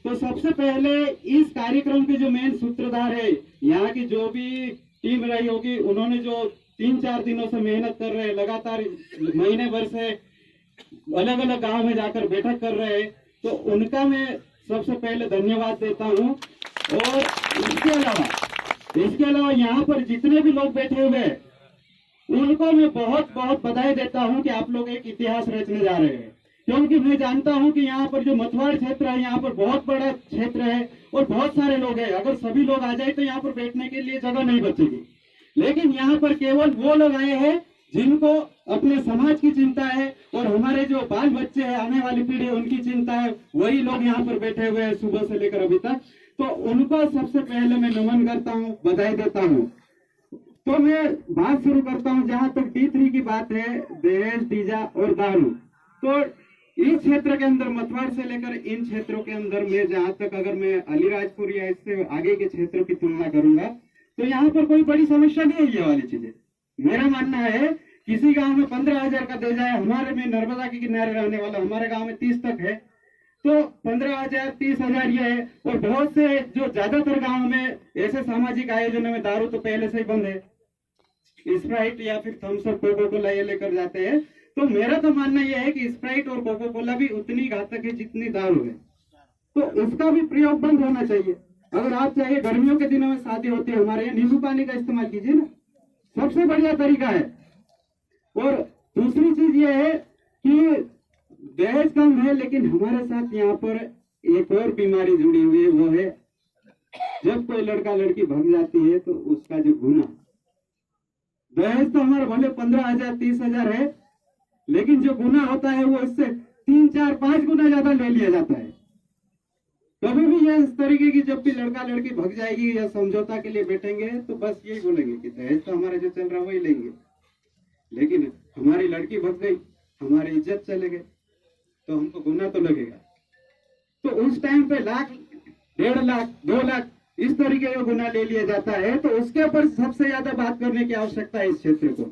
तो सबसे पहले इस कार्यक्रम के जो मेन सूत्रधार है, यहाँ की जो भी टीम रही होगी, उन्होंने जो 3-4 दिनों से मेहनत कर रहे हैं, लगातार महीने भर से अलग अलग गांव में जाकर बैठक कर रहे हैं, तो उनका मैं सबसे पहले धन्यवाद देता हूं। और इसके अलावा यहाँ पर जितने भी लोग बैठे हुए हैं, उनको मैं बहुत बहुत बधाई देता हूं कि आप लोग एक इतिहास रचने जा रहे हैं। क्योंकि मैं जानता हूं कि यहाँ पर जो मथुआड़ क्षेत्र है, यहाँ पर बहुत बड़ा क्षेत्र है और बहुत सारे लोग हैं। अगर सभी लोग आ जाए तो यहाँ पर बैठने के लिए जगह नहीं बचेगी। लेकिन यहाँ पर केवल वो लोग आए हैं जिनको अपने समाज की चिंता है और हमारे जो बाल बच्चे हैं, आने वाली पीढ़ी है, उनकी चिंता है। वही लोग यहाँ पर बैठे हुए हैं सुबह से लेकर अभी तक। तो उनको सबसे पहले मैं नमन करता हूँ, बधाई देता हूँ। तो मैं बात शुरू करता हूँ। जहां तक D3 की बात है, दहेज, डीजा और दारू, तो इस क्षेत्र के अंदर मथुआड़ से लेकर इन क्षेत्रों के अंदर में जहां तक अगर मैं अलीराजपुर या इससे आगे के क्षेत्रों की तुलना करूंगा तो यहाँ पर कोई बड़ी समस्या नहीं है ये वाली चीजें। मेरा मानना है किसी गांव में 15,000 का दे जाए, हमारे में नर्मदा के किनारे रहने वाला हमारे गांव में 30 तक है, तो 15,000 30,000 ये है। और बहुत से जो ज्यादातर गांव में ऐसे सामाजिक आयोजनों में दारू तो पहले से ही बंद है, स्प्राइट या फिर थम्स अप, कोको कोला ये लेकर जाते हैं। तो मेरा तो मानना यह है कि स्प्राइट और कोको कोला भी उतनी घातक है जितनी दारू है, तो उसका भी प्रयोग बंद होना चाहिए। अगर आप चाहिए गर्मियों के दिनों में शादी होती है, हमारे यहाँ नींबू पानी का इस्तेमाल कीजिए ना, सबसे बढ़िया तरीका है। और दूसरी चीज ये है कि दहेज कम है, लेकिन हमारे साथ यहाँ पर एक और बीमारी जुड़ी हुई है, वो है जब कोई लड़का लड़की भाग जाती है तो उसका जो गुना, दहेज तो हमारे भले 15,000 30,000 है, लेकिन जो गुना होता है वो इससे 3 4 5 गुना ज्यादा ले लिया जाता है। कभी भी ये इस तरीके की जब भी लड़का लड़की भग जाएगी या समझौता के लिए बैठेंगे तो बस यही बोलेंगे कि दहेज तो हमारे जो चल रहा है वही लेंगे, लेकिन हमारी लड़की भग गई, हमारी इज्जत चले गए, तो हमको गुना तो लगेगा। तो उस टाइम पे 1 लाख 1.5 लाख 2 लाख इस तरीके का गुना ले लिया जाता है। तो उसके ऊपर सबसे ज्यादा बात करने की आवश्यकता है इस क्षेत्र को,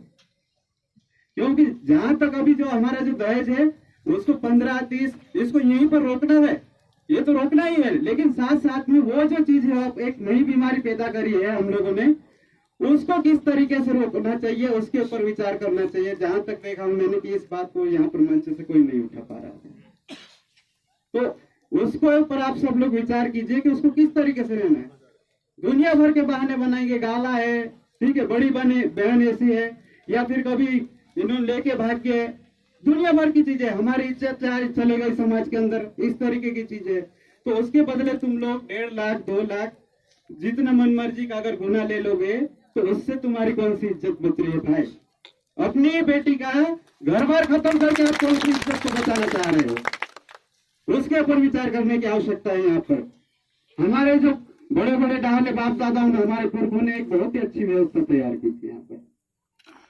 क्योंकि जहां तक अभी जो हमारा जो दहेज है उसको 15-30 इसको यहीं पर रोकना है, ये तो रोकना ही है। लेकिन साथ साथ में वो जो चीज है, एक नई बीमारी पैदा करी है हम लोगों ने, उसको किस तरीके से रोकना चाहिए उसके ऊपर विचार करना चाहिए। जहां तक देखा मैंने कि इस बात को यहाँ पर मंच से कोई नहीं उठा पा रहा है, तो उसको ऊपर आप सब लोग विचार कीजिए कि उसको किस तरीके से रहना है। दुनिया भर के बहाने बनाएंगे, गाला है, ठीक है, बड़ी बहन ऐसी है, या फिर कभी इन्होंने लेके भाग गए, दुनिया भर की चीजें, हमारी इज्जत चले गई समाज के अंदर, इस तरीके की चीजें। तो उसके बदले तुम लोग 1.5 लाख 2 लाख जितना मन मर्जी का अगर गुना ले लोगे तो उससे तुम्हारी कौन सी इज्जत बच रही है भाई? अपनी बेटी का घर बार खत्म करके आप कौन सी इज्जत को बचाना चाह रहे हो, उसके ऊपर विचार करने की आवश्यकता है। यहाँ पर हमारे जो बड़े बड़े डाले बाप दादाओं ने, हमारे पुरखों ने एक बहुत ही अच्छी व्यवस्था तैयार की थी यहाँ पर,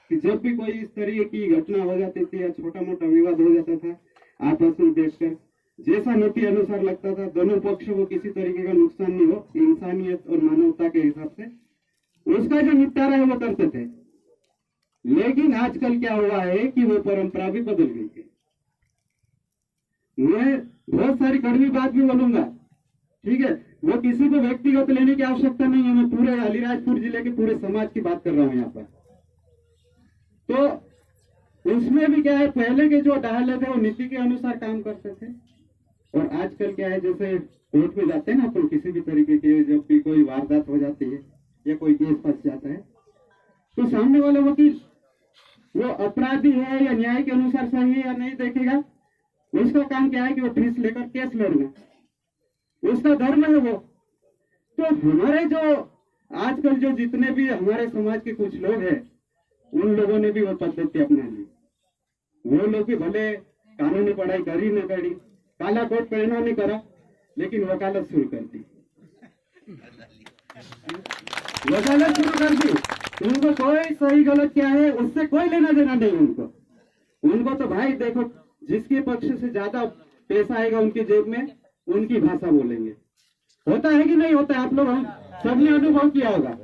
कि जब भी कोई इस तरह की घटना हो जाती थी या छोटा मोटा विवाद हो जाता था, आपस में बैठकर जैसा नीति अनुसार लगता था, दोनों पक्ष को किसी तरीके का नुकसान नहीं हो, इंसानियत और मानवता के हिसाब से उसका जो निपटारा है वो करते थे। लेकिन आजकल क्या हुआ है कि वो परंपरा भी बदल गई है। मैं बहुत सारी कड़वी बात भी बोलूंगा, ठीक है, वो किसी को व्यक्तिगत लेने की आवश्यकता नहीं है, मैं पूरे अलीराजपुर जिले के पूरे समाज की बात कर रहा हूँ यहाँ पर। तो उसमें भी क्या है, पहले के जो डाले थे वो नीति के अनुसार काम करते थे, और आजकल क्या है, जैसे कोर्ट में जाते हैं ना अपन, किसी भी तरीके के जब भी कोई वारदात हो जाती है या कोई केस फंस जाता है, तो सामने वाले वकील वो अपराधी है या न्याय के अनुसार सही है या नहीं देखेगा, उसका काम क्या है कि वो फीस लेकर केस लड़ना, उसका धर्म है वो। तो हमारे जो आजकल जो जितने भी हमारे समाज के कुछ लोग हैं, उन लोगों ने भी वो पद्धति अपना ली। वो लोग भी भले कानूनी पढ़ाई करी न करी, काला कोट पहना नहीं करा, लेकिन वकालत शुरू कर दी, वकालत शुरू कर दी। उनको कोई सही गलत क्या है उससे कोई लेना देना नहीं उनको तो भाई देखो, जिसके पक्ष से ज्यादा पैसा आएगा उनकी जेब में, उनकी भाषा बोलेंगे। होता है कि नहीं होता है? आप लोग हम सबने अनुभव किया होगा।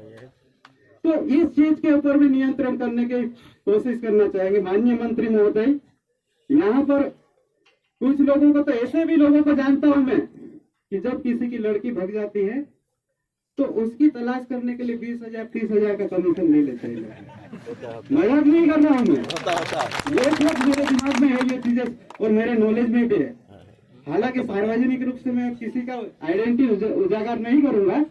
तो इस चीज के ऊपर भी नियंत्रण करने की कोशिश करना चाहेंगे। माननीय मंत्री महोदय, यहाँ पर कुछ लोगों को तो ऐसे भी लोगों को जानता हूं मैं, कि जब किसी की लड़की भाग जाती है तो उसकी तलाश करने के लिए 20,000 30,000 का कमीशन ले लेते हैं। मजाक नहीं कर रहा हूँ मैं, ये सब मेरे दिमाग में है ये चीजें और मेरे नॉलेज में भी है। हालांकि सार्वजनिक रूप से मैं किसी का आइडेंटिटी उजागर नहीं करूंगा,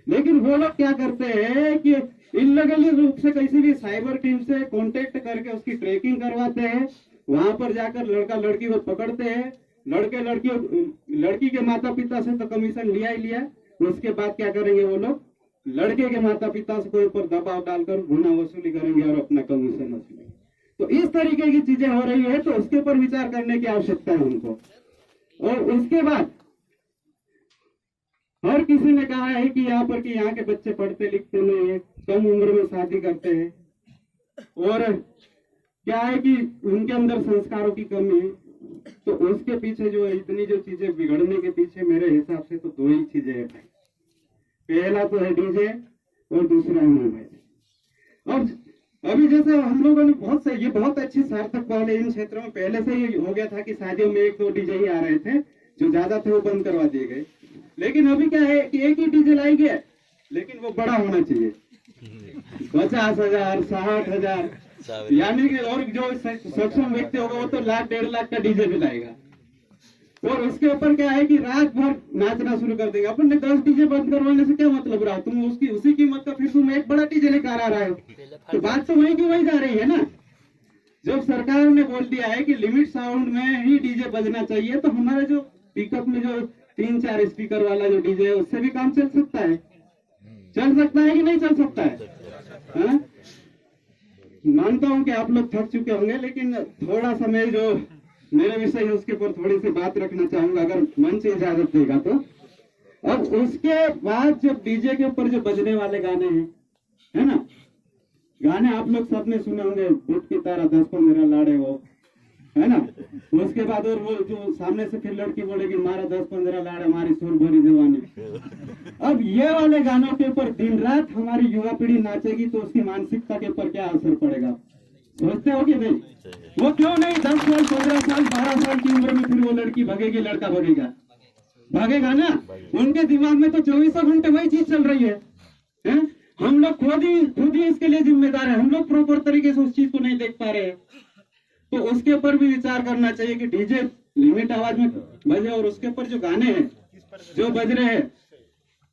लेकिन वो लोग क्या करते हैं कि इल्लीगली रूप से किसी भी साइबर टीम से कांटेक्ट करके उसकी ट्रैकिंग करवाते हैं, वहां पर जाकर लड़का लड़की को पकड़ते हैं, लड़की के माता पिता से तो कमीशन लिया ही लिया, उसके बाद क्या करेंगे वो लोग लड़के के माता पिता से ऊपर दबाव डालकर गुना वसूली करेंगे और अपना कमीशन वसूलेंगे। तो इस तरीके की चीजें हो रही है, तो उसके ऊपर विचार करने की आवश्यकता है उनको। और उसके बाद हर किसी ने कहा है कि यहाँ के बच्चे पढ़ते लिखते नहीं है, कम उम्र में शादी करते हैं, और क्या है कि उनके अंदर संस्कारों की कमी है। तो उसके पीछे जो इतनी जो चीजें बिगड़ने के पीछे मेरे हिसाब से तो दो ही चीजें है भाई। पहला तो है डीजे और दूसरा है मोबाइल। और अभी जैसे हम लोगों ने ये बहुत अच्छी सार्थक पहल है इन क्षेत्रों में, पहले से ही हो गया था कि शादियों में 1-2 डीजे ही आ रहे थे, जो ज्यादा थे वो बंद करवा दिए गए। लेकिन अभी क्या है कि एक ही डीजे लाई गया, लेकिन वो बड़ा होना चाहिए, 50,000 60,000, यानी कि और जो सक्षम व्यक्ति होगा वो तो 1,00,000 1.5 लाख का डीजे भी लाएगा। और उसके ऊपर क्या है कि रात भर नाचना शुरू कर देगा। अपन ने 10 डीजे बंद करवाने से क्या मतलब रहा, तुम उसी कीमत का फिर तुम एक बड़ा डीजे लेकर आ रहे हो, तो बात तो वही की वही जा रही है ना। जब सरकार ने बोल दिया है कि लिमिट साउंड में ही डीजे बजना चाहिए, तो हमारा जो पिकअप में जो 3-4 स्पीकर वाला जो डीजे है उससे भी काम चल सकता है कि नहीं चल सकता है? हाँ? मानता हूं कि आप लोग थक चुके होंगे, लेकिन थोड़ा सा मैं जो मेरे विषय है उसके ऊपर थोड़ी सी बात रखना चाहूंगा, अगर मंच इजाजत देगा तो। अब उसके बाद जब डीजे के ऊपर जो बजने वाले गाने हैं, है ना, गाने आप लोग सबने सुने होंगे, बुट की तारा 10-15 लाड़े हो, है ना। उसके बाद और वो जो सामने से फिर लड़की बोलेगी मारा 10-15 लाड़े हमारी सुर भरी जवानी। अब ये वाले गानों के ऊपर दिन रात हमारी युवा पीढ़ी नाचेगी तो उसकी मानसिकता के ऊपर क्या असर पड़ेगा, सोचते हो कि नहीं? वो क्यों नहीं 10 साल 15 साल 12 साल की उम्र में फिर वो लड़की भगेगी, लड़का भागेगा ना। उनके दिमाग में तो 24 घंटे वही चीज चल रही है? हम लोग खुद ही इसके लिए जिम्मेदार है, हम लोग प्रॉपर तरीके से उस चीज को नहीं देख पा रहे हैं। तो उसके ऊपर भी विचार करना चाहिए कि डीजे लिमिट आवाज में बजे, और उसके ऊपर जो गाने हैं जो बज रहे हैं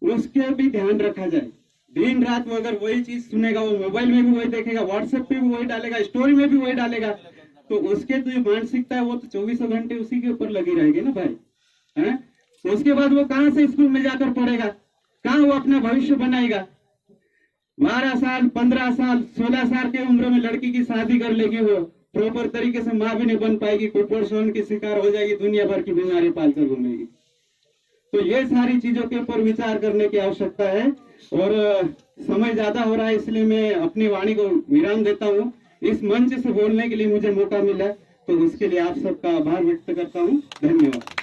उसके भी ध्यान रखा जाए। दिन रात वो अगर वही चीज सुनेगा, वो मोबाइल में भी वही देखेगा, व्हाट्सएप पे भी वही डालेगा, स्टोरी में भी वही डालेगा, तो उसके तो जो मानसिकता है वो तो 24 घंटे उसी के ऊपर लगी रहेगी ना भाई, है? तो उसके बाद वो कहाँ से स्कूल में जाकर पढ़ेगा, कहाँ वो अपना भविष्य बनाएगा? 12 साल 15 साल 16 साल की उम्र में लड़की की शादी कर लेगी, वो प्रॉपर तरीके से माँ भी नहीं बन पाएगी, कुपोषण की शिकार हो जाएगी, दुनिया भर की बीमारी पालकर घूमेगी। तो ये सारी चीजों के ऊपर विचार करने की आवश्यकता है। और समय ज्यादा हो रहा है, इसलिए मैं अपनी वाणी को विराम देता हूँ। इस मंच से बोलने के लिए मुझे मौका मिला, तो इसके लिए आप सबका आभार व्यक्त करता हूँ। धन्यवाद।